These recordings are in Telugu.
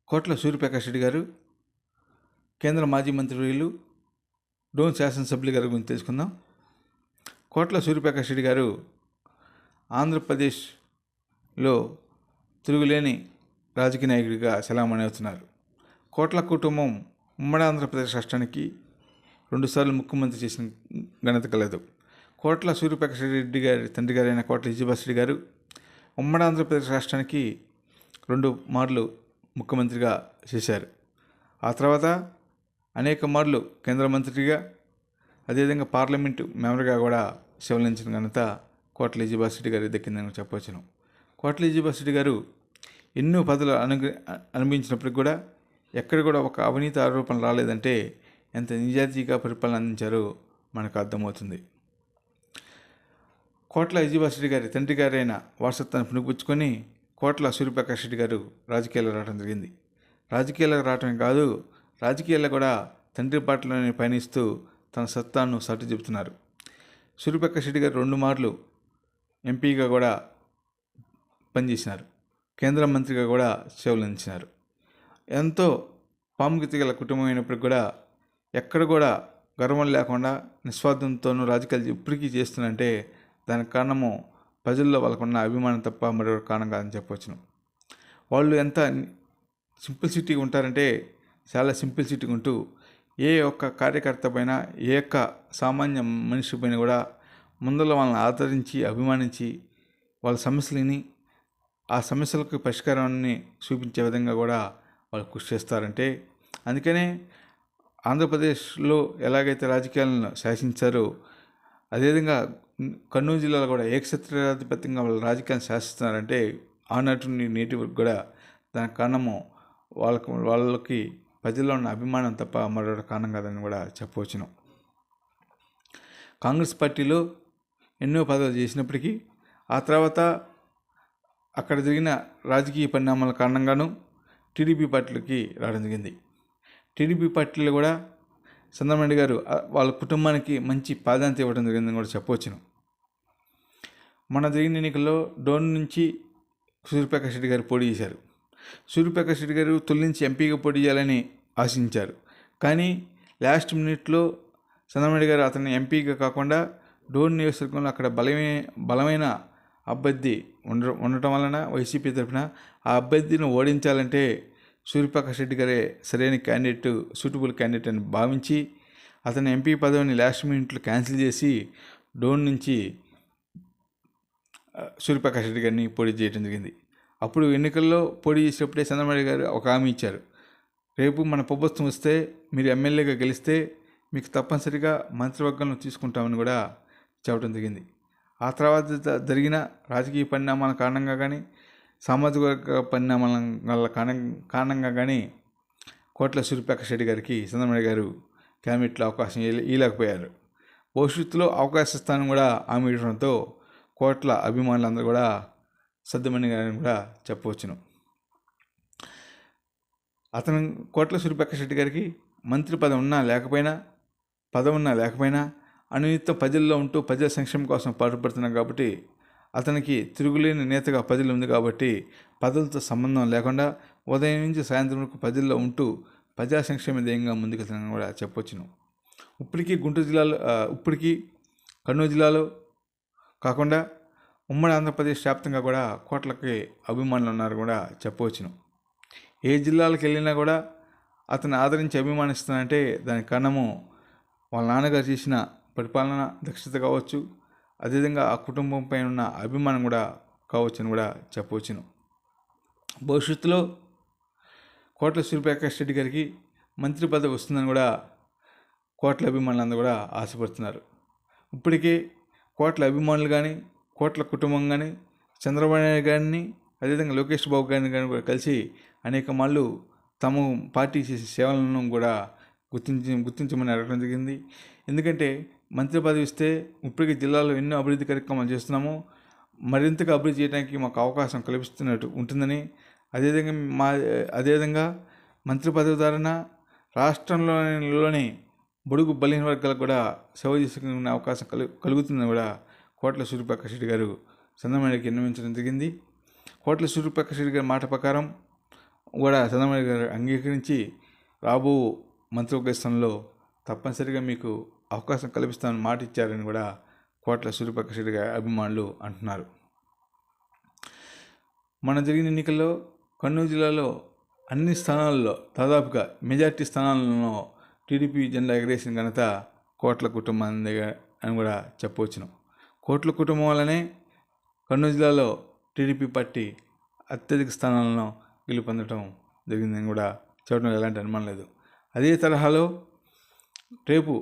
కోట్ల సూర్యప్రకాష్ రెడ్డి గారు కేంద్ర మాజీ మంత్రివర్యులు డోన్ శాసనసభ్యులు గారి గురించి తెలుసుకుందాం. కోట్ల సూర్యప్రకాష్ రెడ్డి గారు ఆంధ్రప్రదేశ్లో తిరుగులేని రాజకీయ నాయకుడిగా చలామణి అవుతున్నారు. కోట్ల కుటుంబం ఉమ్మడి ఆంధ్రప్రదేశ్ రాష్ట్రానికి 2 సార్లు ముఖ్యమంత్రి చేసిన ఘనత కలదు. కోట్ల సూర్యప్రకాష్ రెడ్డి గారి తండ్రి గారైన కోట్ల విజయభాస్కర్ రెడ్డి గారు ఉమ్మడి ఆంధ్రప్రదేశ్ రాష్ట్రానికి 2 మార్లు ముఖ్యమంత్రిగా చేశారు. ఆ తర్వాత అనేక మార్లు కేంద్ర మంత్రిగా, అదేవిధంగా పార్లమెంటు మెంబర్గా కూడా సేవలందించిన ఘనత కోట్ల విజయభాస్కర్ రెడ్డి గారికి దక్కిందని చెప్పవచ్చును. కోట్ల విజయభాస్కర్ రెడ్డి గారు ఎన్నో పదవులు అనుభవించినప్పటికి కూడా ఎక్కడ కూడా ఒక అవినీతి ఆరోపణ రాలేదంటే ఎంత నిజాయితీగా పరిపాలన అందించారో మనకు అర్థమవుతుంది. కోట్ల విజయభాస్కర్ రెడ్డి గారి తండ్రి గారైన వారసత్వాన్ని పుణిపుచ్చుకొని కోట్ల సూర్యప్రకాష్ రెడ్డి గారు రాజకీయాల్లో రావడం జరిగింది. రాజకీయాలకు రావటమే కాదు, రాజకీయాల్లో కూడా తండ్రి బాటలోనే పయనిస్తూ తన సత్తాను సాటి చెబుతున్నారు. సూర్యప్రకాష్ రెడ్డి గారు 2 మార్లు ఎంపీగా కూడా పనిచేసినారు. కేంద్ర మంత్రిగా కూడా సేవలు అందించినారు. ఎంతో ప్రాముఖ్యత గల కుటుంబం అయినప్పటికీ కూడా ఎక్కడ కూడా గర్వం లేకుండా నిస్వార్థంతోనూ రాజకీయాలు ఇప్పటికీ చేస్తున్నంటే దానికి కారణము ప్రజల్లో వాళ్ళకున్న అభిమానం తప్ప మరో కారణం కాదని చెప్పవచ్చును. వాళ్ళు ఎంత సింప్లిసిటీగా ఉంటారంటే చాలా సింప్లిసిటీగా ఉంటూ ఏ ఒక్క కార్యకర్త పైన, ఏ ఒక్క సామాన్య మనిషి పైన కూడా ముందర వాళ్ళని ఆదరించి, అభిమానించి వాళ్ళ సమస్యలని, ఆ సమస్యలకు పరిష్కారాన్ని చూపించే విధంగా కూడా వాళ్ళు కృషి చేస్తారంటే, అందుకనే ఆంధ్రప్రదేశ్లో ఎలాగైతే రాజకీయాలను శాసించారో అదేవిధంగా కర్నూలు జిల్లాలో కూడా ఏకఛత్రాధిపత్యంగా వాళ్ళు రాజకీయాలను శాసిస్తున్నారంటే ఆనాటి నుండి నేటి వరకు కూడా దానికి కారణము వాళ్ళకి ప్రజల్లో ఉన్న అభిమానం తప్ప మరొక కారణం కాదని కూడా చెప్పవచ్చును. కాంగ్రెస్ పార్టీలో ఎన్నో పదవులు చేసినప్పటికీ ఆ తర్వాత అక్కడ జరిగిన రాజకీయ పరిణామాల కారణంగాను టీడీపీ పార్టీలోకి రావడం జరిగింది. టీడీపీ పార్టీలో కూడా చంద్రబాబు నాయుడు గారు వాళ్ళ కుటుంబానికి మంచి ప్రాధాన్యత ఇవ్వడం జరిగిందని కూడా చెప్పవచ్చును. మన జరిగిన ఎన్నికల్లో డోన్ నుంచి సూర్యప్రకాష్ రెడ్డి గారు పోటీ చేశారు. సూర్యప్రకాష్ రెడ్డి గారు తొలి నుంచి ఎంపీగా పోటీ చేయాలని ఆశించారు. కానీ లాస్ట్ మినిట్లో చంద్రబాబు నాయుడు గారు అతన్ని ఎంపీగా కాకుండా డోన్ నియోజకవర్గంలో అక్కడ బలమైన అభ్యర్థి ఉండటం వలన వైసీపీ తరఫున ఆ అభ్యర్థిని ఓడించాలంటే సూర్యప్రకాష్ రెడ్డి గారే సరైన క్యాండిడేట్, సూటబుల్ క్యాండిడేట్ అని భావించి అతని ఎంపీ పదవిని లాస్ట్ మినిట్లో క్యాన్సిల్ చేసి డోన్ నుంచి సూర్యప్రకాష్ రెడ్డి గారిని పోటీ చేయడం జరిగింది. అప్పుడు ఎన్నికల్లో పోటీ చేసేటప్పుడే చంద్రబాబు నాయుడు గారు ఒక హామీ ఇచ్చారు. రేపు మన ప్రభుత్వం వస్తే మీరు ఎమ్మెల్యేగా గెలిస్తే మీకు తప్పనిసరిగా మంత్రివర్గంలో తీసుకుంటామని కూడా చెప్పడం జరిగింది. ఆ తర్వాత జరిగిన రాజకీయ పరిణామాల కారణంగా కానీ, సామాజిక వర్గ పరిణామాల వల్ల కారణంగా కానీ కోట్ల సూర్యప్రకాష్ రెడ్డి గారికి చంద్రబాబు నాయుడు గారు క్యాబినెట్లో అవకాశం ఇవ్వలేకపోయారు. భవిష్యత్తులో అవకాశ స్థానం కూడా హామీ ఇవ్వడంతో కోట్ల అభిమానులందరూ కూడా సర్దుమణి గారిని కూడా చెప్పవచ్చును. అతను కోట్ల సూర్యప్రకాష్ రెడ్డి గారికి మంత్రి పదవి ఉన్నా లేకపోయినా అనునిత్యం ప్రజల్లో ఉంటూ ప్రజల సంక్షేమం కోసం పాటుపడుతున్నాం కాబట్టి అతనికి తిరుగులేని నేతగా ప్రజలు ఉంది కాబట్టి పదవులతో సంబంధం లేకుండా ఉదయం నుంచి సాయంత్రం వరకు ప్రజల్లో ఉంటూ ప్రజా సంక్షేమ ధ్యేయంగా ముందుకెళ్తానని కూడా చెప్పవచ్చును. ఇప్పటికీ కర్నూలు జిల్లాలో కాకుండా ఉమ్మడి ఆంధ్రప్రదేశ్ వ్యాప్తంగా కూడా కోట్లకి అభిమానులు ఉన్నారు కూడా చెప్పవచ్చును. ఏ జిల్లాలకు వెళ్ళినా కూడా అతను ఆదరించి అభిమానిస్తున్నారంటే దానికి కారణము వాళ్ళ నాన్నగారు చేసిన పరిపాలన దక్షత కావచ్చు, అదేవిధంగా ఆ కుటుంబం పైన ఉన్న అభిమానం కూడా కావచ్చు అని కూడా చెప్పవచ్చును. భవిష్యత్తులో కోట్ల సూర్యప్రకాష్ రెడ్డి గారికి మంత్రి పదవి వస్తుందని కూడా కోట్ల అభిమానులందరూ కూడా ఆశపడుతున్నారు. ఇప్పటికే కోట్ల అభిమానులు కానీ, కోట్ల కుటుంబం కానీ చంద్రబాబు నాయుడు గారిని, అదేవిధంగా లోకేష్ బాబు గారిని కానీ కూడా కలిసి అనేక మార్లు తమ పార్టీ చేసే సేవలను కూడా గుర్తించమని అడగడం జరిగింది. ఎందుకంటే మంత్రి పదవి ఇస్తే ఇప్పటికీ జిల్లాలో ఎన్నో అభివృద్ధి కార్యక్రమాలు చేస్తున్నాము, మరింతగా అభివృద్ధి చేయడానికి మాకు అవకాశం కల్పిస్తున్నట్టు ఉంటుందని, అదేవిధంగా మంత్రి పదవి ద్వారా రాష్ట్రంలోని బడుగు బలహీన వర్గాలకు కూడా సేవ చేసుకునే అవకాశం కలుగుతుందని కూడా కోట్ల సూర్యప్రకాష్ రెడ్డి గారు చంద్రబాబు నాయుడుకి విన్నవించడం జరిగింది. కోట్ల సూర్యప్రకాష్ రెడ్డి గారి మాట ప్రకారం కూడా చంద్రబాబు గారు అంగీకరించి రాబో మంత్రివర్గ స్థానంలో తప్పనిసరిగా మీకు అవకాశం కల్పిస్తామని మాట ఇచ్చారని కూడా కోట్ల సూర్యప్రకాష్ రెడ్డి గారి అభిమానులు అంటున్నారు. మన జరిగిన ఎన్నికల్లో కర్నూలు జిల్లాలో అన్ని స్థానాల్లో దాదాపుగా మెజార్టీ స్థానాలలో టీడీపీ జెండా ఎగరేసిన ఘనత కోట్ల కుటుంబాన్ని అని కూడా చెప్పవచ్చును. కోట్ల కుటుంబం వల్లనే కర్నూలు జిల్లాలో టీడీపీ పార్టీ అత్యధిక స్థానాలను గెలుపొందడం జరిగిందని కూడా చెప్పడం ఎలాంటి అనుమానం లేదు. అదే తరహాలో రేపు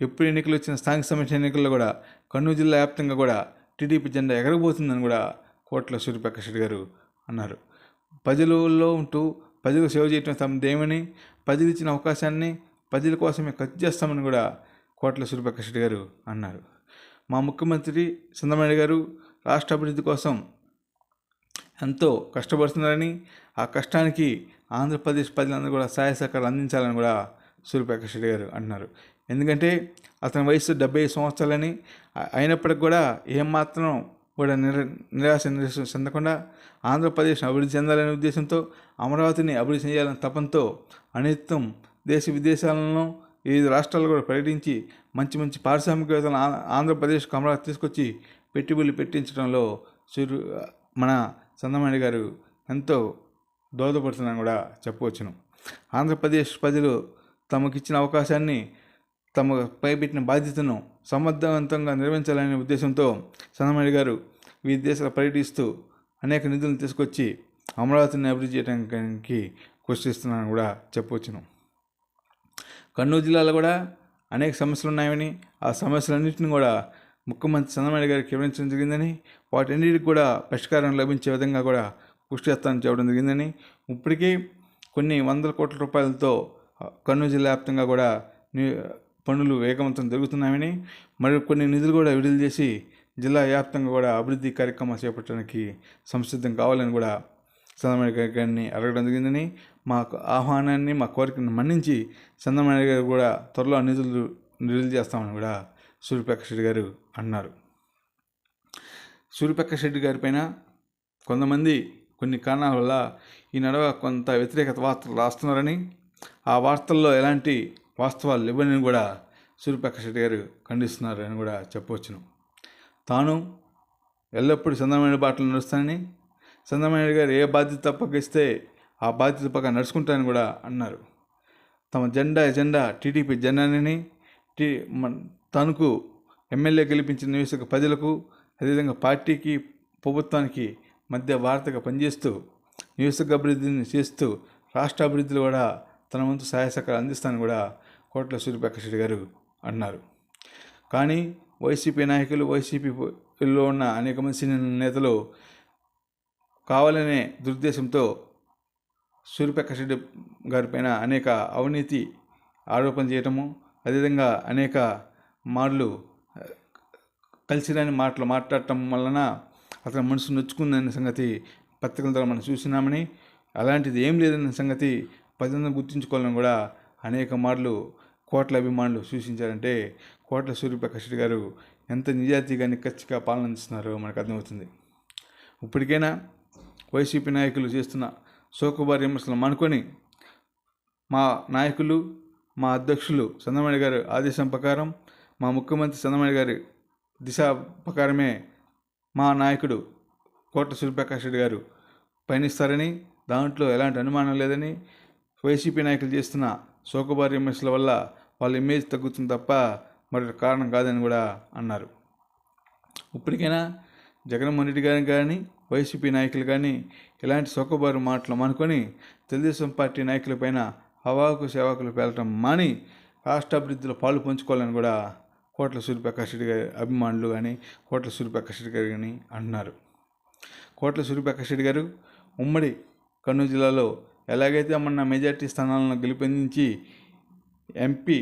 ఎప్పుడు ఎన్నికలు వచ్చిన స్థానిక సంస్థ ఎన్నికల్లో కూడా కర్నూలు జిల్లా వ్యాప్తంగా కూడా టీడీపీ జెండా ఎగరబోతుందని కూడా కోట్ల సూర్యప్రకాష్ రెడ్డి గారు అన్నారు. ప్రజలలో ఉంటూ ప్రజలకు సేవ చేయటం తమదేమని, ప్రజలు ఇచ్చిన అవకాశాన్ని ప్రజల కోసమే ఖర్చు చేస్తామని కూడా కోట్ల సూర్యప్రకాష్ రెడ్డి గారు అన్నారు. మా ముఖ్యమంత్రి చంద్రబాబు గారు రాష్ట్ర అభివృద్ధి కోసం ఎంతో కష్టపడుతున్నారని, ఆ కష్టానికి ఆంధ్రప్రదేశ్ ప్రజలందరూ కూడా సహాయ సహకారాలు అందించాలని కూడా సూర్యప్రకాష్ రెడ్డి గారు అంటున్నారు. ఎందుకంటే అతని వయసు 75 సంవత్సరాలని అయినప్పటికి కూడా ఏమాత్రం కూడా నిరాశ చెందకుండా ఆంధ్రప్రదేశ్ అభివృద్ధి చెందాలనే ఉద్దేశంతో, అమరావతిని అభివృద్ధి చేయాలనే తపంతో అనిత్యం దేశ విదేశాలను వివిధ రాష్ట్రాలు కూడా పర్యటించి మంచి మంచి పారిశ్రామికవేత్తలను ఆంధ్రప్రదేశ్కు అమరావతి తీసుకొచ్చి పెట్టుబడులు పెట్టించడంలో మన చంద్రబాబు గారు ఎంతో దోహదపడుతున్నారని కూడా చెప్పవచ్చును. ఆంధ్రప్రదేశ్ ప్రజలు తమకిచ్చిన అవకాశాన్ని, తమపై పెట్టిన బాధ్యతను సమర్థవంతంగా నిర్వహించాలనే ఉద్దేశంతో చంద్రబాబు గారు వివిధ దేశాలు పర్యటిస్తూ అనేక నిధులను తీసుకొచ్చి అమరావతిని అభివృద్ధి చేయడానికి కృషి చేస్తున్నారని కూడా చెప్పవచ్చును. కర్నూలు జిల్లాలో కూడా అనేక సమస్యలు ఉన్నాయని, ఆ సమస్యలన్నింటినీ కూడా ముఖ్యమంత్రి చంద్రబాబు గారికి వివరించడం జరిగిందని, వాటన్నిటికి కూడా పరిష్కారం లభించే విధంగా కూడా కృషి చేస్తానని చెప్పడం జరిగిందని, ఇప్పటికీ కొన్ని వందల కోట్ల రూపాయలతో కర్నూలు జిల్లా వ్యాప్తంగా కూడా పనులు వేగవంతం జరుగుతున్నాయని, మరి కొన్ని నిధులు కూడా విడుదల చేసి జిల్లా వ్యాప్తంగా కూడా అభివృద్ధి కార్యక్రమాలు చేపట్టడానికి సంసిద్ధం కావాలని కూడా చంద్రబాబు గారిని అడగడం జరిగిందని, మా ఆహ్వానాన్ని, మా కోరికను మన్నించి చంద్రబాబు గారు కూడా త్వరలో నిధులు విడుదల చేస్తామని కూడా సూర్యప్రకాష్ రెడ్డి గారు అన్నారు. సూర్యప్రకాష్ రెడ్డి గారి పైన కొంతమంది కొన్ని కారణాల వల్ల ఈ నడవ కొంత వ్యతిరేకత వార్తలు రాస్తున్నారని, ఆ వార్తల్లో ఎలాంటి వాస్తవాలు ఇవ్వని కూడా సూర్యప్రకాష్ రెడ్డి గారు ఖండిస్తున్నారు అని కూడా చెప్పవచ్చును. తాను ఎల్లప్పుడూ చంద్రబాబు బాటలు నడుస్తానని, చంద్రబాబు గారు ఏ బాధ్యత అప్పగిస్తే ఆ బాధ్యత పక్క నడుచుకుంటానని కూడా అన్నారు. తమ ఎజెండా టీడీపీ జెండాని, తనకు ఎమ్మెల్యే గెలిపించిన నియోజక ప్రజలకు, అదేవిధంగా పార్టీకి ప్రభుత్వానికి మధ్య వార్తగా పనిచేస్తూ నియోజక అభివృద్ధిని చేస్తూ రాష్ట్ర అభివృద్ధిలో కూడా తన వంతు సహాయ సహకారాలు అందిస్తానని కూడా కోట్ల సూర్యప్రకాష్ రెడ్డి గారు అన్నారు. కానీ వైసీపీ నాయకులు, వైసీపీలో ఉన్న అనేక మంది సీనియర్ నేతలు కావాలనే దురుద్దేశంతో సూర్యప్రకాష్ రెడ్డి గారిపైన అనేక అవినీతి ఆరోపణలు చేయటము, అదేవిధంగా అనేక మార్లు కలిసిరాని మాటలు మాట్లాడటం వలన అతని మనసు నొచ్చుకుందనే సంగతి పత్రికల ద్వారా మనం చూసినామని, అలాంటిది ఏం లేదన్న సంగతి ప్రజలను గుర్తుంచుకోవాలని కూడా అనేక మార్లు కోట్ల అభిమానులు సూచించారంటే కోట్ల సూర్యప్రకాష్ రెడ్డి గారు ఎంత నిజాయితీగా నిక్కచ్చిగా పాలన అందిస్తున్నారో మనకు అర్థమవుతుంది. ఇప్పటికైనా వైసీపీ నాయకులు చేస్తున్న సోకుబారి విమర్శలు మానుకొని, మా నాయకులు, మా అధ్యక్షులు చంద్రబాబు గారు ఆదేశం ప్రకారం, మా ముఖ్యమంత్రి చంద్రబాబు గారి దిశ ప్రకారమే మా నాయకుడు కోట్ల సూర్యప్రకాష్ రెడ్డి గారు పయనిస్తారని, దాంట్లో ఎలాంటి అనుమానం లేదని, వైసీపీ నాయకులు చేస్తున్న సోకుబారి విమర్శల వల్ల వాళ్ళ ఇమేజ్ తగ్గుతుంది తప్ప మరొక కారణం కాదని కూడా అన్నారు. ఇప్పటికైనా జగన్మోహన్ రెడ్డి గారిని కానీ, వైసీపీ నాయకులు కానీ ఇలాంటి సోకుబారు మాటలు మానుకొని తెలుగుదేశం పార్టీ నాయకులపైన హవాకు సేవకులు పేలటం మాని రాష్ట్ర అభివృద్ధిలో పాలు పంచుకోవాలని కూడా కోట్ల సూర్యప్రకాష్ రెడ్డి గారి అభిమానులు కానీ, కోట్ల సూర్యప్రకాష్ రెడ్డి గారు కానీ అంటున్నారు. కోట్ల సూర్యప్రకాష్ రెడ్డి గారు ఉమ్మడి కర్నూలు జిల్లాలో ఎలాగైతే మొన్న మెజార్టీ స్థానాలను గెలుపొందించి ఎంపీ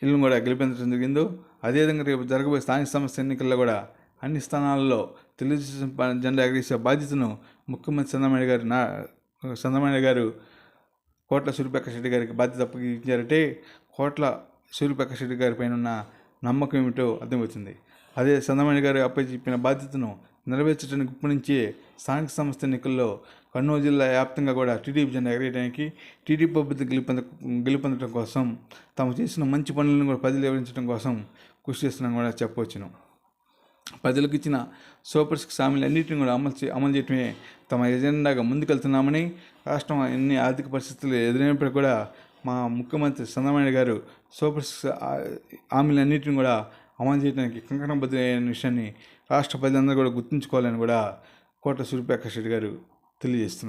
ఇల్లు కూడా గెలిపించడం జరిగిందో, అదేవిధంగా రేపు జరగబోయే స్థానిక సంస్థ ఎన్నికల్లో కూడా అన్ని స్థానాల్లో తెలుగుదేశం జెండా ఎగరేసే బాధ్యతను ముఖ్యమంత్రి చంద్రబాబు గారు కోట్ల సూర్యప్రకాష్ రెడ్డి గారికి బాధ్యత అప్పగించారంటే కోట్ల సూర్యప్రకాష్ రెడ్డి గారి పైన ఉన్న నమ్మకం ఏమిటో అర్థమవుతుంది. అదే చంద్రబాబు గారు అప్పచెప్పిన బాధ్యతను నెరవేర్చడానికి ఇప్పటి నుంచే స్థానిక సంస్థ ఎన్నికల్లో కర్నూలు జిల్లా వ్యాప్తంగా కూడా టీడీపీ జెండా ఎగరేయడానికి, టీడీపీ అభ్యర్థి గెలుపొందడం కోసం తాము చేసిన మంచి పనులను కూడా ప్రజలు వివరించడం కోసం కృషి చేస్తున్నాం కూడా చెప్పవచ్చును. ప్రజలకు ఇచ్చిన సూపర్ 6 హామీలన్నింటినీ కూడా అమలు చేయటమే తమ ఎజెండాగా ముందుకెళ్తున్నామని, రాష్ట్రం ఎన్ని ఆర్థిక పరిస్థితులు ఎదురైనప్పుడు కూడా మా ముఖ్యమంత్రి చంద్రబాబు గారు సూపర్ 6 హామీలన్నింటినీ కూడా అమలు చేయడానికి కంకణబద్ధమైన విషయాన్ని రాష్ట్ర ప్రజలందరూ కూడా గుర్తుంచుకోవాలని కూడా కోట్ల సూర్యప్రకాష్ రెడ్డి గారు తెలియజేస్తున్నారు.